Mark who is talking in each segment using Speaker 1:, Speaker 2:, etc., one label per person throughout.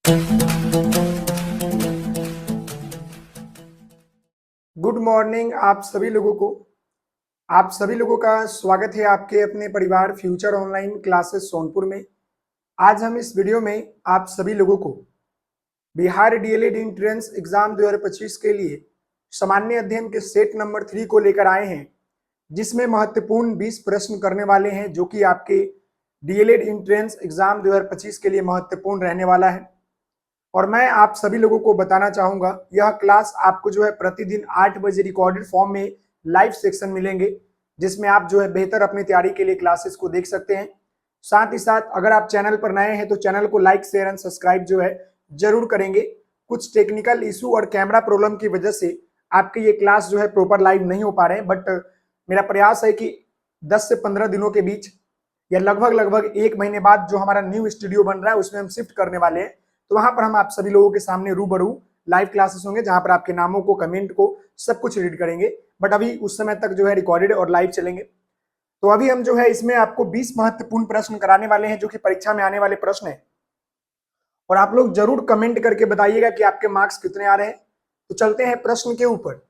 Speaker 1: Good morning आप सभी लोगों का स्वागत है आपके अपने परिवार फ्यूचर ऑनलाइन क्लासेस सोनपुर में। आज हम इस वीडियो में आप सभी लोगों को बिहार डीएलएड एंट्रेंस एग्जाम 2025 के लिए सामान्य अध्ययन के सेट नंबर 3 को लेकर आए हैं, जिसमें महत्वपूर्ण 20 प्रश्न करने वाले हैं जो कि आपके डीएलएड एंट्रेंस एग्जाम 2025 के लिए महत्वपूर्ण रहने वाला है। और मैं आप सभी लोगों को बताना चाहूंगा, यह क्लास आपको जो है प्रतिदिन 8 बजे रिकॉर्डेड फॉर्म में लाइव सेक्शन मिलेंगे, जिसमें आप जो है बेहतर अपनी तैयारी के लिए क्लासेस को देख सकते हैं। साथ ही साथ अगर आप चैनल पर नए हैं तो चैनल को लाइक शेयर एंड सब्सक्राइब जो है जरूर करेंगे। कुछ टेक्निकल इशू और कैमरा प्रॉब्लम की वजह से आपके ये क्लास जो है प्रॉपर लाइव नहीं हो पा रहे हैं, बट मेरा प्रयास है कि 10 से 15 दिनों के बीच या लगभग 1 महीने बाद जो हमारा न्यू स्टूडियो बन रहा है उसमें हम शिफ्ट करने वाले हैं। तो वहां पर हम आप सभी लोगों के सामने रूबरू लाइव क्लासेस होंगे, जहां पर आपके नामों को, कमेंट को, सब कुछ रीड करेंगे। बट अभी उस समय तक जो है रिकॉर्डेड और लाइव चलेंगे। तो अभी हम जो है इसमें आपको 20 महत्वपूर्ण प्रश्न कराने वाले हैं जो कि परीक्षा में आने वाले प्रश्न है, और आप लोग जरूर कमेंट करके बताइएगा कि आपके मार्क्स कितने आ रहे हैं। तो चलते हैं प्रश्न के ऊपर,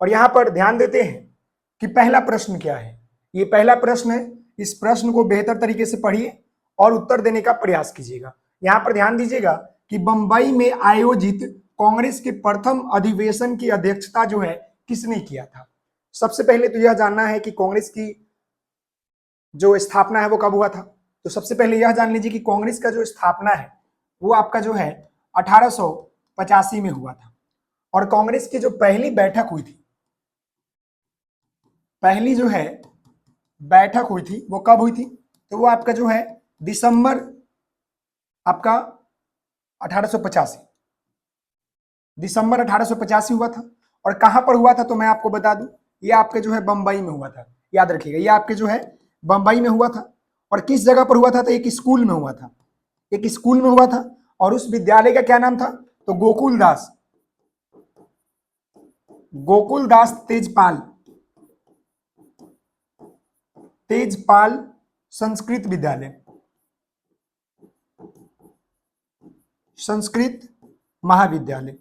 Speaker 1: और यहाँ पर ध्यान देते हैं कि पहला प्रश्न क्या है। ये पहला प्रश्न है, इस प्रश्न को बेहतर तरीके से पढ़िए और उत्तर देने का प्रयास कीजिएगा। यहाँ पर ध्यान दीजिएगा कि बंबई में आयोजित कांग्रेस के प्रथम अधिवेशन की अध्यक्षता जो है किसने किया था। सबसे पहले तो यह जानना है कि कांग्रेस की जो स्थापना है वो कब हुआ था। तो सबसे पहले यह जान लीजिए कि कांग्रेस का जो स्थापना है वो आपका जो है 1885 में हुआ था। और कांग्रेस की जो पहली बैठक हुई थी, पहली जो है बैठक हुई थी वो कब हुई थी, तो वो आपका जो है दिसंबर आपका 1885, दिसंबर 1885 हुआ था। और कहां पर हुआ था तो मैं आपको बता दूं, ये आपके जो है बंबई में हुआ था। याद रखिएगा, ये आपके जो है बंबई में हुआ था। और किस जगह पर हुआ था, तो एक स्कूल में हुआ था, एक स्कूल में हुआ था। और उस विद्यालय का क्या नाम था, तो गोकुल दास तेजपाल संस्कृत विद्यालय, संस्कृत महाविद्यालय,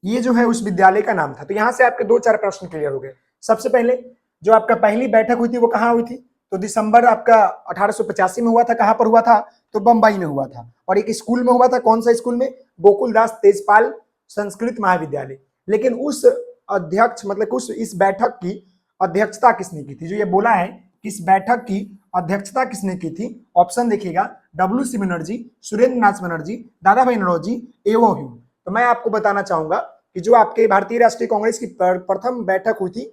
Speaker 1: ये जो है उस विद्यालय का नाम था। तो यहां से आपके 2-4 प्रश्न क्लियर हो गए। सबसे पहले जो आपका पहली बैठक हुई थी वो कहां हुई थी, तो दिसंबर आपका 1885 में हुआ था। कहां पर हुआ था, तो बंबई में हुआ था। और एक स्कूल में हुआ था, कौन सा स्कूल में, गोकुलदास तेजपाल संस्कृत महाविद्यालय। लेकिन उस अध्यक्ष मतलब उस इस बैठक की अध्यक्षता किसने की थी, जो ये बोला है कि इस बैठक की अध्यक्षता किसने की थी, ऑप्शन देखिएगा, डब्ल्यू.सी. बनर्जी, सुरेंद्र नाथ बनर्जी, दादा भाई नौरोजी, एवो ह्यूम। तो मैं आपको बताना चाहूंगा कि जो आपके भारतीय राष्ट्रीय कांग्रेस की प्रथम बैठक हुई थी,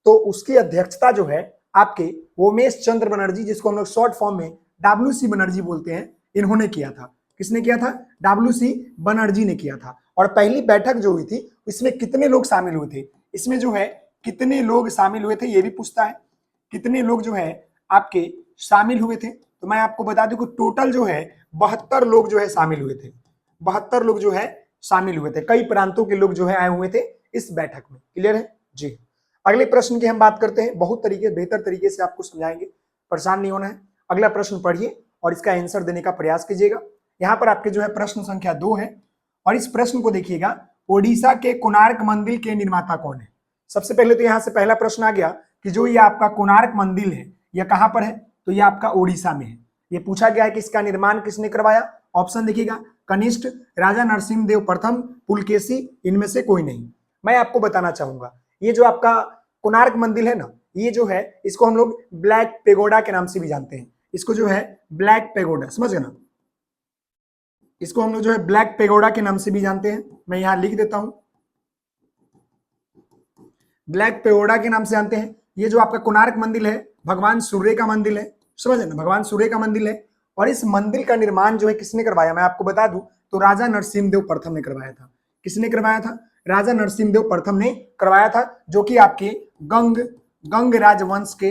Speaker 1: तो उसकी अध्यक्षता जो है आपके उमेश चंद्र बनर्जी, जिसको हम लोग शॉर्ट फॉर्म में डब्ल्यू.सी. बनर्जी बोलते हैं, इन्होंने किया था। किसने किया था, डब्ल्यू.सी. बनर्जी ने किया था। और पहली बैठक जो हुई थी इसमें कितने लोग शामिल हुए थे, इसमें जो है कितने लोग शामिल हुए थे ये भी पूछता है, कितने लोग जो है आपके शामिल हुए थे। तो मैं आपको बता दूं कि टोटल जो है 72 लोग जो है शामिल हुए थे, 72 लोग जो है शामिल हुए थे। कई प्रांतों के लोग जो है आए हुए थे इस बैठक में। क्लियर है जी। अगले प्रश्न की हम बात करते हैं, बहुत बेहतर तरीके से आपको समझाएंगे, परेशान नहीं होना है। अगला प्रश्न पढ़िए और इसका आंसर देने का प्रयास कीजिएगा। यहाँ पर आपके जो है प्रश्न संख्या 2 है, और इस प्रश्न को देखिएगा, ओडिशा के कोणार्क मंदिर के निर्माता कौन है। सबसे पहले तो यहाँ से पहला प्रश्न आ गया कि जो ये आपका कोणार्क मंदिर है यह कहां पर है, तो ये आपका ओडिशा में है। ये पूछा गया है कि इसका निर्माण किसने करवाया। ऑप्शन देखिएगा, कनिष्ठ, राजा नरसिंहदेव प्रथम, पुलकेशी, इनमें से कोई नहीं। मैं आपको बताना चाहूंगा, ये जो आपका कोणार्क मंदिर है ना, ये जो है इसको हम लोग ब्लैक पेगोडा के नाम से भी जानते हैं। इसको जो है ब्लैक पेगोडा, समझ गए ना, इसको हम लोग जो है ब्लैक पेगोडा के नाम से भी जानते हैं। मैं यहां लिख देता हूं, ब्लैक पेगोडा के नाम से जानते हैं। ये जो आपका कोणार्क मंदिर है भगवान सूर्य का मंदिर है, समझे ना, भगवान सूर्य का मंदिर है। और इस मंदिर का निर्माण जो है किसने करवाया, मैं आपको बता दूं, तो राजा नरसिंहदेव प्रथम ने करवाया था। किसने करवाया था, राजा नरसिंहदेव प्रथम ने करवाया था, जो कि आपके गंग राजवंश के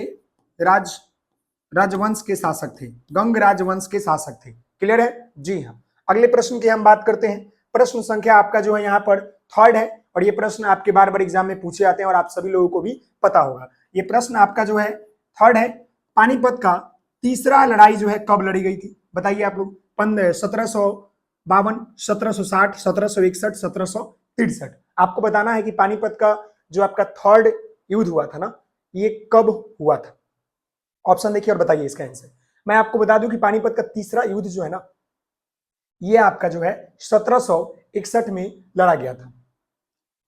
Speaker 1: राजवंश के शासक थे, गंग राजवंश के शासक थे। क्लियर है जी हाँ। अगले प्रश्न की हम बात करते हैं। प्रश्न संख्या आपका जो है यहाँ पर 3rd है, और ये प्रश्न आपके बार बार एग्जाम में पूछे जाते हैं और आप सभी लोगों को भी पता होगा। ये प्रश्न आपका जो है 3rd है, पानीपत का तीसरा लड़ाई जो है कब लड़ी गई थी, बताइए आप लोग। 1752, 1760, 1761, 1763। आपको बताना है कि पानीपत का जो आपका थर्ड युद्ध हुआ था ना, ये कब हुआ था। ऑप्शन देखिए और बताइए इसका आंसर। मैं आपको बता दूं कि पानीपत का तीसरा युद्ध जो है ना, ये आपका जो है 1761 में लड़ा गया था।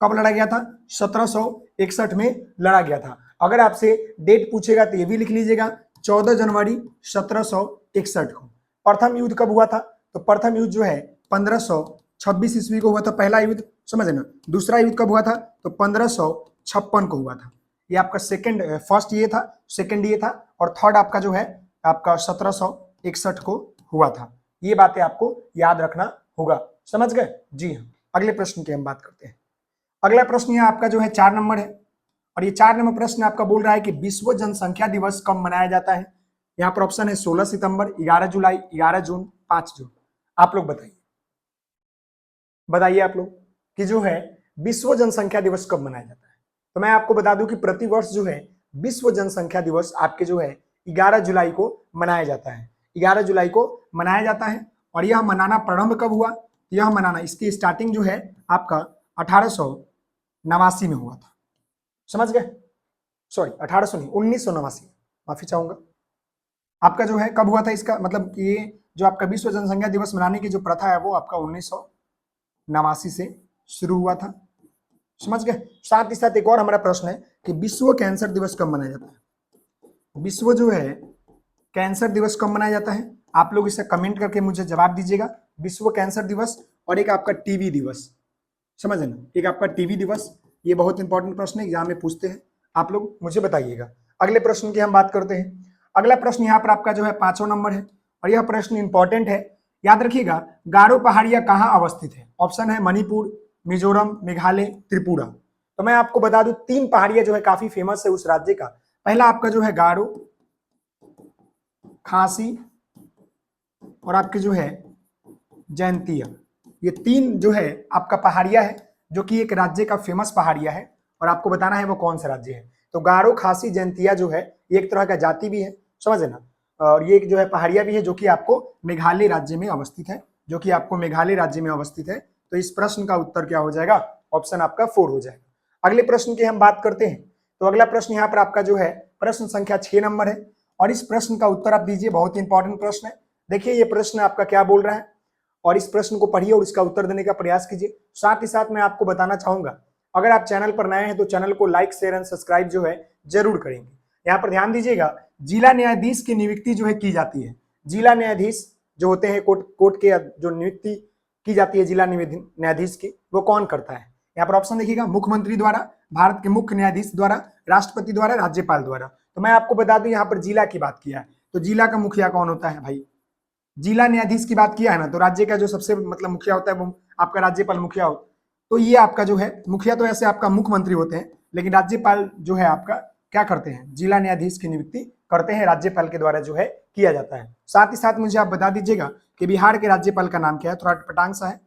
Speaker 1: कब लड़ा गया था? 1761 में लड़ा गया था। अगर आपसे डेट पूछेगा तो ये भी लिख लीजिएगा, 14 जनवरी 1761 को। प्रथम युद्ध कब हुआ था? तो प्रथम युद्ध जो है 1526 ईस्वी को हुआ था, पहला युद्ध, समझे ना। दूसरा युद्ध कब हुआ था? तो 1556 को हुआ था। ये आपका सेकंड, फर्स्ट ये था, सेकंड ये था, और थर्ड आपका जो है आपका 1761 को हुआ था। ये बातें आपको याद रखना होगा, समझ गए? जी हाँ। अगले प्रश्न की हम बात करते हैं। अगला प्रश्न यहाँ आपका जो है 4 नंबर है, और ये 4 नंबर प्रश्न आपका बोल रहा है कि विश्व जनसंख्या दिवस कब मनाया जाता है। यहाँ पर ऑप्शन है 16 सितंबर, 11 जुलाई, 11 जून, 5 जून। आप लोग बताइए, बताइए आप लोग कि जो है विश्व जनसंख्या दिवस कब मनाया जाता है। तो मैं आपको बता दूं कि प्रतिवर्ष जो है विश्व जनसंख्या दिवस आपके जो है 11 जुलाई को मनाया जाता है। 11 जुलाई को मनाया जाता है। और यह मनाना प्रारंभ कब हुआ? यह मनाना, इसकी स्टार्टिंग जो है आपका 1889 में हुआ था, समझ गए? सॉरी 1800 नहीं, 1989, माफी चाहूंगा। आपका जो है कब हुआ था इसका मतलब कि ये जो आपका विश्व जनसंख्या दिवस मनाने की जो प्रथा है वो आपका 1989 से शुरू हुआ था, समझ गए? साथ ही साथ एक और हमारा प्रश्न है कि विश्व कैंसर दिवस कब मनाया जाता है। विश्व जो है कैंसर दिवस कब मनाया जाता है? आप लोग इसे कमेंट करके मुझे जवाब दीजिएगा। विश्व कैंसर दिवस और एक आपका टीबी दिवस, समझे ना, एक आपका टीबी दिवस। ये बहुत इंपॉर्टेंट प्रश्न है, एग्जाम में पूछते हैं, आप लोग मुझे बताइएगा। अगले प्रश्न की हम बात करते हैं। अगला प्रश्न यहाँ पर आपका जो है 5वां नंबर है, और यह प्रश्न इंपॉर्टेंट है, याद रखिएगा। गारो पहाड़ियां कहाँ अवस्थित है? ऑप्शन है मणिपुर, मिजोरम, मेघालय, त्रिपुरा। तो मैं आपको बता दूं 3 पहाड़ियां जो है काफी फेमस है उस राज्य का। पहला आपका जो है गारो, खासी और आपके जो है जयंतिया। ये 3 जो है आपका पहाड़िया है जो कि एक राज्य का फेमस पहाड़िया है, और आपको बताना है वो कौन सा राज्य है। तो गारो, खासी, जयंतिया जो है ये एक तरह का जाति भी है, समझे ना, और ये जो है पहाड़िया भी है जो कि आपको मेघालय राज्य में अवस्थित है, जो कि आपको मेघालय राज्य में अवस्थित है। तो इस प्रश्न का उत्तर क्या हो जाएगा? ऑप्शन आपका 4 हो जाएगा। अगले प्रश्न की हम बात करते हैं। तो अगला प्रश्न यहाँ पर आपका जो है प्रश्न संख्या 6 नंबर है, और इस प्रश्न का उत्तर आप दीजिए। बहुत इंपॉर्टेंट प्रश्न है। देखिए ये प्रश्न आपका क्या बोल रहा है, और इस प्रश्न को पढ़िए और इसका उत्तर देने का प्रयास कीजिए। साथ ही साथ मैं आपको बताना चाहूंगा, अगर आप चैनल पर नए हैं तो चैनल को लाइक, शेयर एंड सब्सक्राइब जो है जरूर करेंगे। यहाँ पर ध्यान दीजिएगा, जिला न्यायाधीश की नियुक्ति जो है की जाती है। जिला न्यायाधीश जो होते हैं कोर्ट के जो नियुक्ति की जाती है जिला न्यायाधीश की, वो कौन करता है? यहाँ पर ऑप्शन देखिएगा, मुख्यमंत्री द्वारा, भारत के मुख्य न्यायाधीश द्वारा, राष्ट्रपति द्वारा, राज्यपाल द्वारा। तो मैं आपको बता दूं यहाँ पर जिला की बात किया है, तो जिला का मुखिया कौन होता है भाई? जिला न्यायाधीश की बात किया है ना, तो राज्य का जो सबसे मतलब मुखिया होता है वो आपका राज्यपाल मुखिया हो। तो ये आपका जो है मुखिया तो ऐसे आपका मुख्यमंत्री होते हैं, लेकिन राज्यपाल जो है आपका क्या करते हैं? जिला न्यायाधीश की नियुक्ति करते हैं, राज्यपाल के द्वारा जो है किया जाता है। साथ ही साथ मुझे आप बता दीजिएगा कि बिहार के राज्यपाल का नाम क्या है। थोड़ा पटांग सा है,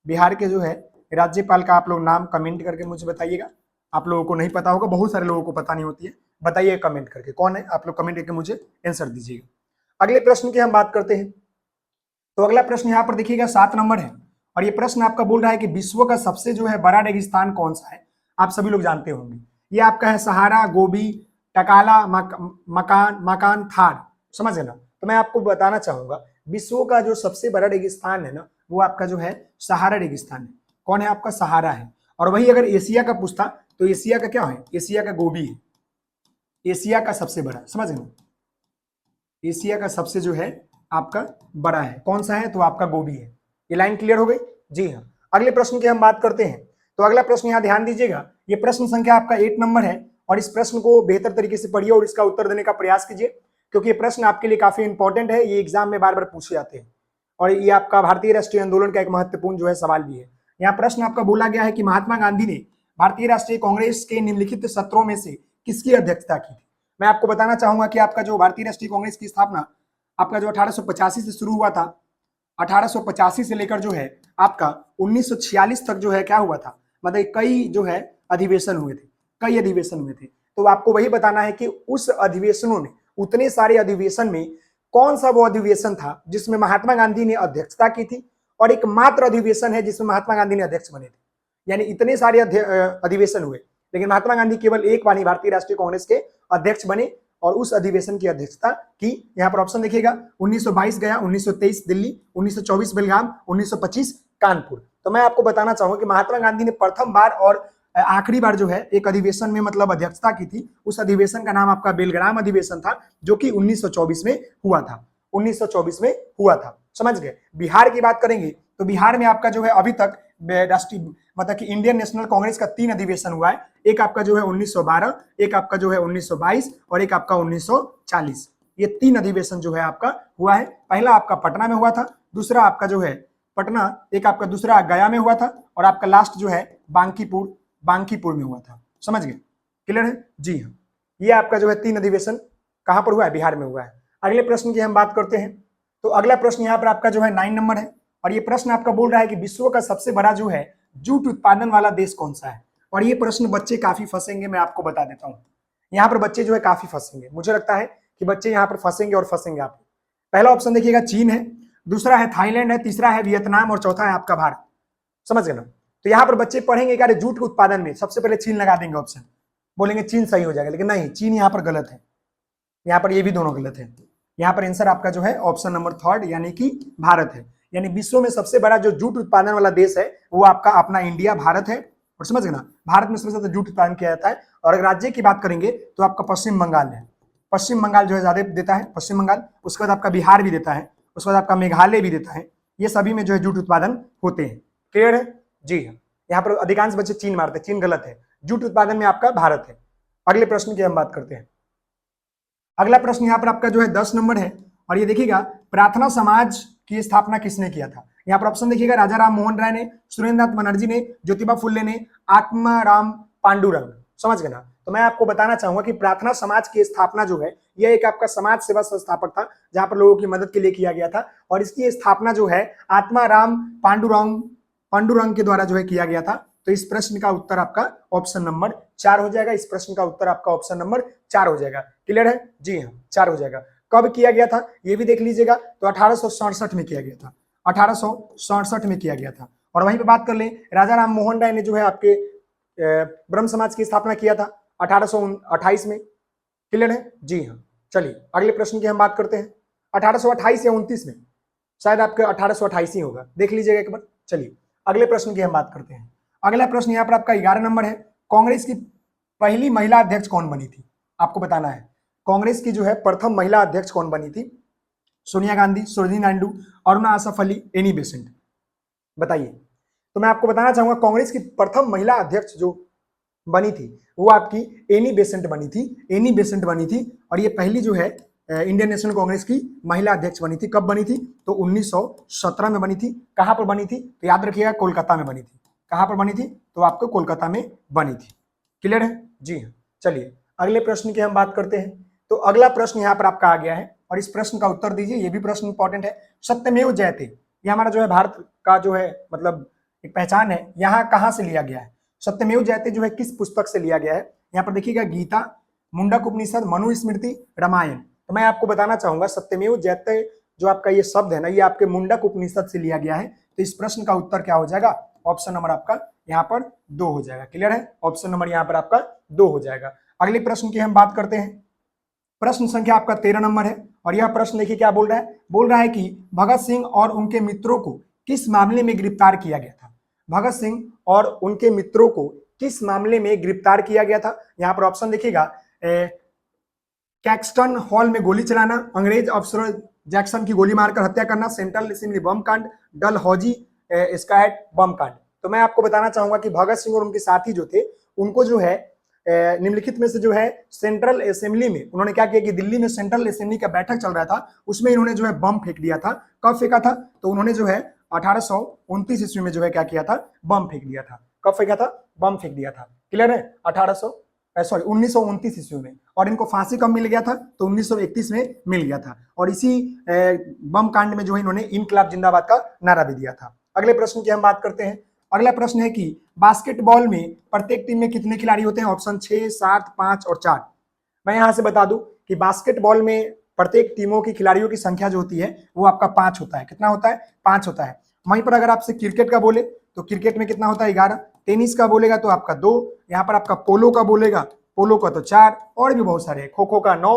Speaker 1: बिहार के जो है राज्यपाल का आप लोग नाम कमेंट करके मुझे बताइएगा। आप लोगों को नहीं पता होगा, बहुत सारे लोगों को पता नहीं होती है, बताइए कमेंट करके कौन है, आप लोग कमेंट करके मुझे आंसर दीजिएगा। अगले प्रश्न की हम बात करते हैं। तो अगला प्रश्न यहाँ पर देखिएगा 7 नंबर है, और ये प्रश्न आपका बोल रहा है कि विश्व का सबसे जो है बड़ा रेगिस्तान कौन सा है? आप सभी लोग जानते होंगे, ये आपका है सहारा, गोबी, टकाला, मकान, थार, समझ है ना। तो मैं आपको बताना चाहूंगा विश्व का जो सबसे बड़ा रेगिस्तान है ना, वो आपका जो है सहारा रेगिस्तान है। कौन है आपका? सहारा है। और वही अगर एशिया का पूछता तो एशिया का क्या है? एशिया का गोबी है, एशिया का सबसे बड़ा, समझ ना, एशिया का सबसे जो है आपका बड़ा है, कौन सा है? तो आपका गोबी है। ये लाइन क्लियर हो गई? जी हाँ। अगले प्रश्न की हम बात करते हैं। तो अगला प्रश्न यहाँ ध्यान दीजिएगा, ये प्रश्न संख्या आपका 8 नंबर है, और इस प्रश्न को बेहतर तरीके से पढ़िए और इसका उत्तर देने का प्रयास कीजिए, क्योंकि ये प्रश्न आपके लिए काफी इंपॉर्टेंट है। ये एग्जाम में बार बार पूछे जाते हैं, और ये आपका भारतीय राष्ट्रीय आंदोलन का एक महत्वपूर्ण जो है सवाल भी है। यहाँ प्रश्न आपका बोला गया है कि महात्मा गांधी ने भारतीय राष्ट्रीय कांग्रेस के निम्नलिखित सत्रों में से किसकी अध्यक्षता की थी? मैं आपको बताना चाहूंगा कि आपका जो भारतीय राष्ट्रीय कांग्रेस की स्थापना आपका जो 1885 से शुरू हुआ था, 1885 से लेकर जो है आपका 1946 तक जो है क्या हुआ था, मतलब कई जो है अधिवेशन हुए थे, कई अधिवेशन हुए थे। तो आपको वही बताना है कि उस अधिवेशनों में, उतने सारे अधिवेशन में कौन सा वो अधिवेशन था जिसमें महात्मा गांधी ने अध्यक्षता की थी, और एकमात्र अधिवेशन है जिसमें महात्मा गांधी ने अध्यक्ष बने थे। यानी इतने सारे अधिवेशन हुए, लेकिन महात्मा गांधी केवल एक बार भारतीय राष्ट्रीय कांग्रेस के अध्यक्ष बने और उस अधिवेशन की अध्यक्षता की। यहाँ पर ऑप्शन देखिएगा, 1922 गया, 1923 दिल्ली, 1924 बेलगाम, 1925 कानपुर। तो मैं आपको बताना चाहूंगा कि महात्मा गांधी ने प्रथम बार और आखिरी बार जो है एक अधिवेशन में मतलब अध्यक्षता की थी। उस अधिवेशन का नाम आपका बेलग्राम अधिवेशन था, जो कि 1924 में हुआ था। 1924 में हुआ था, समझ गए। बिहार की बात करेंगे तो बिहार में आपका जो है अभी तक राष्ट्रीय मतलब कि इंडियन नेशनल कांग्रेस का 3 अधिवेशन हुआ है। एक आपका जो है 1912, एक आपका जो है 1922 और एक आपका 1940। ये 3 अधिवेशन जो है आपका हुआ है। पहला आपका पटना में हुआ था, दूसरा आपका जो है पटना, एक आपका दूसरा गया में हुआ था, और आपका लास्ट जो है बांकीपुर में हुआ था। समझ गए, क्लियर है जी हाँ। ये आपका जो है 3 अधिवेशन कहां पर हुआ है, बिहार में हुआ है। अगले प्रश्न की हम बात करते हैं। तो अगला प्रश्न यहाँ पर आपका जो है 9 नंबर है, और ये प्रश्न आपका बोल रहा है कि विश्व का सबसे बड़ा जो है जूट उत्पादन वाला देश कौन सा है। और ये प्रश्न बच्चे काफी फंसेंगे, मैं आपको बता देता हूँ। यहाँ पर बच्चे जो है काफी फंसेंगे, मुझे लगता है कि बच्चे यहाँ पर फंसेंगे और फंसेंगे आप। पहला ऑप्शन देखिएगा चीन है, दूसरा है थाईलैंड है, तीसरा है वियतनाम और चौथा है आपका भारत। समझ गए ना। तो यहाँ पर बच्चे पढ़ेंगे कि जूट के उत्पादन में सबसे पहले चीन लगा देंगे ऑप्शन, बोलेंगे चीन सही हो जाएगा, लेकिन नहीं, चीन यहाँ पर गलत है। यहाँ पर ये भी दोनों गलत है। यहाँ पर आंसर आपका जो है ऑप्शन नंबर 3 यानी कि भारत है। यानी विश्व में सबसे बड़ा जो जूट उत्पादन वाला देश है वो आपका अपना इंडिया भारत है। और समझ गए ना, भारत में सबसे ज्यादा जूट उत्पादन किया जाता है। और अगर राज्य की बात करेंगे तो आपका पश्चिम बंगाल है। पश्चिम बंगाल जो है ज्यादा देता है, पश्चिम बंगाल। उसके बाद आपका बिहार भी देता है, उसके बाद आपका मेघालय भी देता है। ये सभी में जो है जूट उत्पादन होते हैं। क्लियर है जी हाँ। यहाँ पर अधिकांश बच्चे चीन मारते हैं, चीन गलत है। जूट उत्पादन में आपका भारत है। अगले प्रश्न की हम बात करते हैं। अगला प्रश्न यहाँ पर आपका जो है 10 नंबर है, और ये देखिएगा प्रार्थना समाज की स्थापना किसने किया था। यहाँ पर ऑप्शन देखिएगा, राजा राम मोहन राय ने, सुरेंद्रनाथ बनर्जी ने, ज्योतिबा फुले ने, आत्माराम पांडुरंग। समझ गए ना। तो मैं आपको बताना चाहूंगा कि प्रार्थना समाज की स्थापना जो है यह एक आपका समाज सेवा संस्थापक था, जहां पर लोगों की मदद के लिए किया गया था। और इसकी स्थापना जो है आत्माराम पांडुरंग के द्वारा जो है किया गया था। तो इस प्रश्न का उत्तर आपका ऑप्शन नंबर 4 हो जाएगा। इस प्रश्न का उत्तर आपका ऑप्शन नंबर 4 हो जाएगा। क्लियर है जी हाँ, 4 हो जाएगा। कब किया गया था ये भी देख लीजिएगा। तो 1867 में किया गया था, 1867 में किया गया था। और वहीं पे बात कर लें, राजा राम मोहन राय ने जो है आपके ब्रह्म समाज की स्थापना किया था 1828 में। क्लियर है जी हाँ। चलिए अगले प्रश्न की हम बात करते हैं। 1828 या 29 में, शायद आपका 1828 ही होगा, देख लीजिएगा एक बार। चलिए अगले प्रश्न की हम बात करते हैं। अगला प्रश्न यहाँ पर आपका 11 नंबर है। कांग्रेस की पहली महिला अध्यक्ष कौन बनी थी, आपको बताना है। कांग्रेस की जो है प्रथम महिला अध्यक्ष कौन बनी थी। सोनिया गांधी, सरोजिनी नायडू, अरुणा आसफ अली, एनी बेसेंट, बताइए। तो मैं आपको बताना चाहूंगा कांग्रेस की प्रथम महिला अध्यक्ष जो बनी थी वो आपकी एनी बेसेंट बनी थी। एनी बेसेंट बनी थी, और ये पहली जो है इंडियन नेशनल कांग्रेस की महिला अध्यक्ष बनी थी। कब बनी थी, तो 1917 में बनी थी। कहां पर बनी थी, तो याद रखिएगा कोलकाता में बनी थी। कहां पर बनी थी, तो आपको कोलकाता में बनी थी। क्लियर है जी हाँ। चलिए अगले प्रश्न की हम बात करते हैं। तो अगला प्रश्न यहाँ पर आपका आ गया है, और इस प्रश्न का उत्तर दीजिए। ये भी प्रश्न इंपॉर्टेंट है। सत्यमेव जयते, ये हमारा जो है भारत का जो है मतलब एक पहचान है। यहाँ कहाँ से लिया गया है सत्यमेव जयते, जो है किस पुस्तक से लिया गया है। यहाँ पर देखिएगा गीता, मुंडक उपनिषद, मनुस्मृति, रामायण। तो मैं आपको बताना चाहूंगा सत्यमेव जयते जो आपका ये शब्द है ना, ये आपके मुंडक उपनिषद से लिया गया है। तो इस प्रश्न का उत्तर क्या हो जाएगा, ऑप्शन नंबर आपका यहाँ पर 2 हो जाएगा। क्लियर है, ऑप्शन नंबर यहाँ पर आपका 2 हो जाएगा। अगले प्रश्न की हम बात करते हैं। प्रश्न संख्या आपका 13 नंबर है, और यह प्रश्न देखिए क्या बोल रहा है कि भगत सिंह और उनके मित्रों को किस मामले में गिरफ्तार किया गया था। भगत सिंह और उनके मित्रों को किस मामले में गिरफ्तार किया गया था। यहाँ पर ऑप्शन देखिएगा, कैक्सटन हॉल में गोली चलाना, अंग्रेज अफसरों जैक्सन की गोली मारकर हत्या करना, सेंट्रल असेंबली बम कांड, डलहौजी स्क्वाड बम कांड। तो मैं आपको बताना चाहूंगा कि भगत सिंह और उनके साथी जो थे उनको जो है निम्नलिखित में से जो है सेंट्रल असेंबली में उन्होंने क्या किया कि दिल्ली में सेंट्रल असेंबली का बैठक चल रहा था, उसमें इन्होंने जो है बम फेंक दिया था। कब फेंका था, तो उन्होंने जो है 1829 ईस्वी में जो है क्या किया था, बम फेंक दिया था। कब फेंका था, बम फेंक दिया था। क्लियर है, 1929 ईस्वी में। और इनको फांसी कब मिल गया था, तो 1931 में मिल गया था। और इसी बम कांड में जो है इन्होंने इनकलाब जिंदाबाद का नारा भी दिया था। अगले प्रश्न की हम बात करते हैं। अगला प्रश्न है कि बास्केटबॉल में प्रत्येक टीम में कितने खिलाड़ी होते हैं। ऑप्शन 6, 7, 5 और 4। मैं यहां से बता दूं कि बास्केटबॉल में प्रत्येक टीमों की खिलाड़ियों की संख्या जो होती है वो आपका 5 होता है। कितना होता है? 5 होता है। वहीं पर अगर आपसे क्रिकेट का बोले तो क्रिकेट में कितना होता है? 11। टेनिस का बोलेगा तो आपका 2। यहाँ पर आपका पोलो का बोलेगा, पोलो का तो 4, और भी बहुत सारे। खो खो का 9,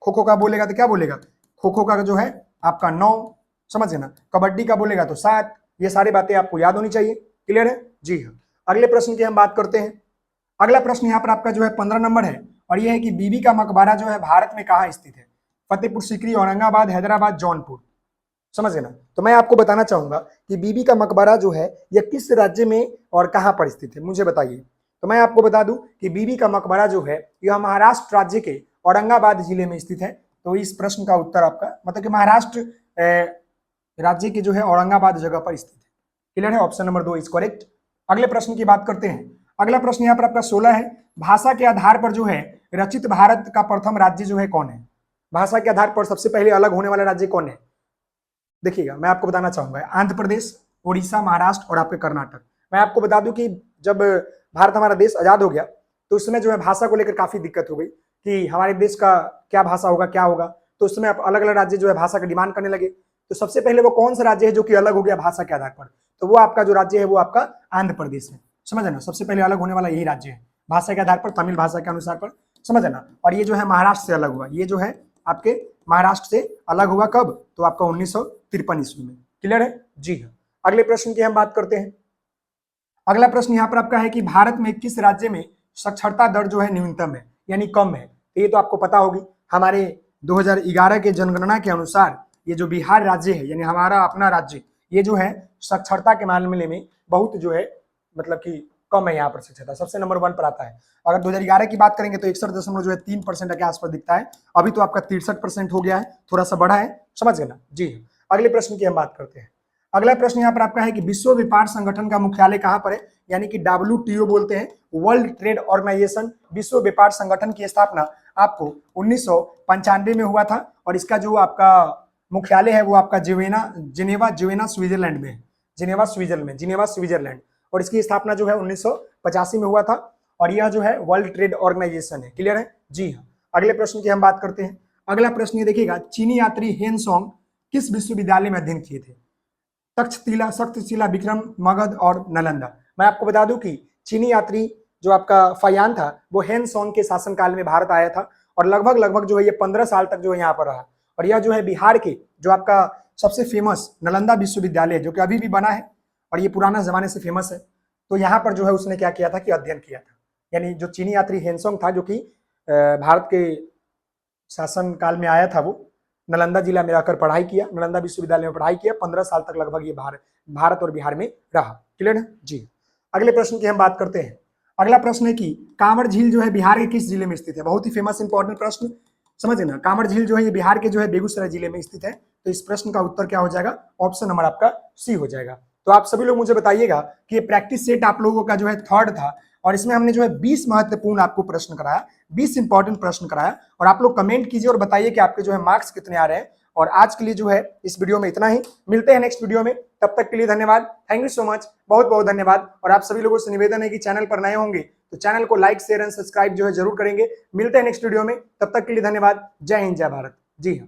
Speaker 1: खो खो का बोलेगा तो क्या बोलेगा? खो खो का जो है आपका 9, समझे ना। कबड्डी का बोलेगा तो 7। ये सारी बातें आपको याद होनी चाहिए। क्लियर है? जी हाँ। अगले प्रश्न की हम बात करते हैं। अगला प्रश्न यहाँ पर आपका जो है 15 नंबर है, और यह है कि बीबी का मकबरा जो है भारत में कहाँ स्थित है? फतेहपुर सीकरी, औरंगाबाद, हैदराबाद, जौनपुर। समझ गए ना। तो मैं आपको बताना चाहूंगा कि बीबी का मकबरा जो है यह किस राज्य में और कहां पर स्थित है, मुझे बताइए। तो मैं आपको बता दूं कि बीबी का मकबरा जो है यह महाराष्ट्र राज्य के औरंगाबाद जिले में स्थित है। तो इस प्रश्न का उत्तर आपका मतलब कि महाराष्ट्र राज्य के जो है औरंगाबाद जगह पर स्थित है। क्लियर है? Option number 2 is correct. अगले प्रश्न की बात करते हैं। अगला प्रश्न यहाँ पर आपका 16 है। भाषा के आधार पर जो है रचित भारत का प्रथम राज्य जो है कौन है? भाषा के आधार पर सबसे पहले अलग होने वाला राज्य कौन है? देखिएगा, मैं आपको बताना चाहूंगा, आंध्र प्रदेश, उड़ीसा, महाराष्ट्र और आपके कर्नाटक। मैं आपको बता दूं कि जब भारत हमारा देश आजाद हो गया तो उस समय जो है भाषा को लेकर काफी दिक्कत हो गई कि हमारे देश का क्या भाषा होगा, क्या होगा। तो उस समय अलग अलग राज्य जो है भाषा का डिमांड करने लगे। तो सबसे पहले वो कौन सा राज्य है जो कि अलग हो गया भाषा के आधार पर? तो वो आपका जो राज्य है वो आपका आंध्र प्रदेश है। समझ ना, सबसे पहले अलग होने वाला यही राज्य है भाषा के आधार पर, तमिल भाषा के अनुसार पर। समझ ना। और ये जो है महाराष्ट्र से अलग हुआ, ये जो है आपके महाराष्ट्र से अलग हुआ कब? तो आपका 1953 ईस्वी में। क्लियर है? जी हाँ। अगले प्रश्न की हम बात करते हैं। अगला प्रश्न यहाँ पर आपका है कि भारत में किस राज्य में साक्षरता दर जो है न्यूनतम है यानी कम है? तो ये तो आपको पता होगी, हमारे 2011 के जनगणना के अनुसार ये जो बिहार राज्य है यानी हमारा अपना राज्य, ये जो है साक्षरता के मामले में बहुत जो है मतलब कि कम है। यहाँ पर साक्षरता सबसे नंबर 1 पर आता है। अगर 2011 की बात करेंगे तो 61.3% के आसपास दिखता है। अभी तो आपका 63% हो गया है, थोड़ा सा बढ़ा है। समझ गए ना। जी। अगले प्रश्न की हम बात करते हैं। अगला प्रश्न यहाँ पर आपका है कि विश्व व्यापार संगठन का मुख्यालय कहाँ पर है? यानी कि WTO बोलते हैं, वर्ल्ड ट्रेड ऑर्गेनाइजेशन। विश्व व्यापार संगठन की स्थापना आपको 1995 में हुआ था, और इसका जो आपका मुख्यालय है वो आपका जिनेवा स्विट्जरलैंड में है। Geneva Switzerland. और इसकी स्थापना जो है 1985 में हुआ था, और यह जो है वर्ल्ड ट्रेड ऑर्गेनाइजेशन है। क्लियर है? जी हाँ। अगले प्रश्न की हम बात करते हैं। अगला प्रश्न ये देखिएगा, चीनी यात्री हेन सोंग किस विश्वविद्यालय में अध्ययन किए थे? तक्षशिला, विक्रम, मगध और नालंदा। मैं आपको बता दूं कि चीनी यात्री जो आपका फयान था वो हेन सोंग के शासनकाल में भारत आया था, और लगभग जो है ये 15 साल तक जो है यहाँ पर रहा। और यह जो है बिहार के जो आपका सबसे फेमस नालंदा विश्वविद्यालय जो कि अभी भी बना है, और ये पुराना जमाने से फेमस है। तो यहाँ पर जो है उसने क्या किया था कि अध्ययन किया था। यानी जो चीनी यात्री हेनसोंग था जो कि भारत के शासन काल में आया था, वो नालंदा जिला में रहकर पढ़ाई किया, नालंदा विश्वविद्यालय में पढ़ाई किया। 15 साल तक लगभग ये भारत और बिहार में रहा। क्लियर है? जी। अगले प्रश्न की हम बात करते हैं। अगला प्रश्न है कि कांवड़ झील जो है बिहार के किस जिले में स्थित है? बहुत ही फेमस इंपॉर्टेंट प्रश्न, समझे ना। कांवड़ झील जो है ये बिहार के जो है बेगूसराय जिले में स्थित है। तो इस प्रश्न का उत्तर क्या हो जाएगा? ऑप्शन नंबर आपका सी हो जाएगा। तो आप सभी लोग मुझे बताइएगा कि ये प्रैक्टिस सेट आप लोगों का जो है 3rd था, और इसमें हमने जो है 20 महत्वपूर्ण आपको प्रश्न कराया, 20 इंपॉर्टेंट प्रश्न कराया। और आप लोग कमेंट कीजिए और बताइए कि आपके जो है मार्क्स कितने आ रहे हैं। और आज के लिए जो है इस वीडियो में इतना ही। मिलते हैं नेक्स्ट वीडियो में, तब तक के लिए धन्यवाद। थैंक यू सो मच, बहुत बहुत धन्यवाद। और आप सभी लोगों से निवेदन है कि चैनल पर नए होंगे तो चैनल को लाइक, शेयर एंड सब्सक्राइब जो है जरूर करेंगे। मिलते हैं नेक्स्ट वीडियो में, तब तक के लिए धन्यवाद। जय हिंद, जय भारत। जी हाँ।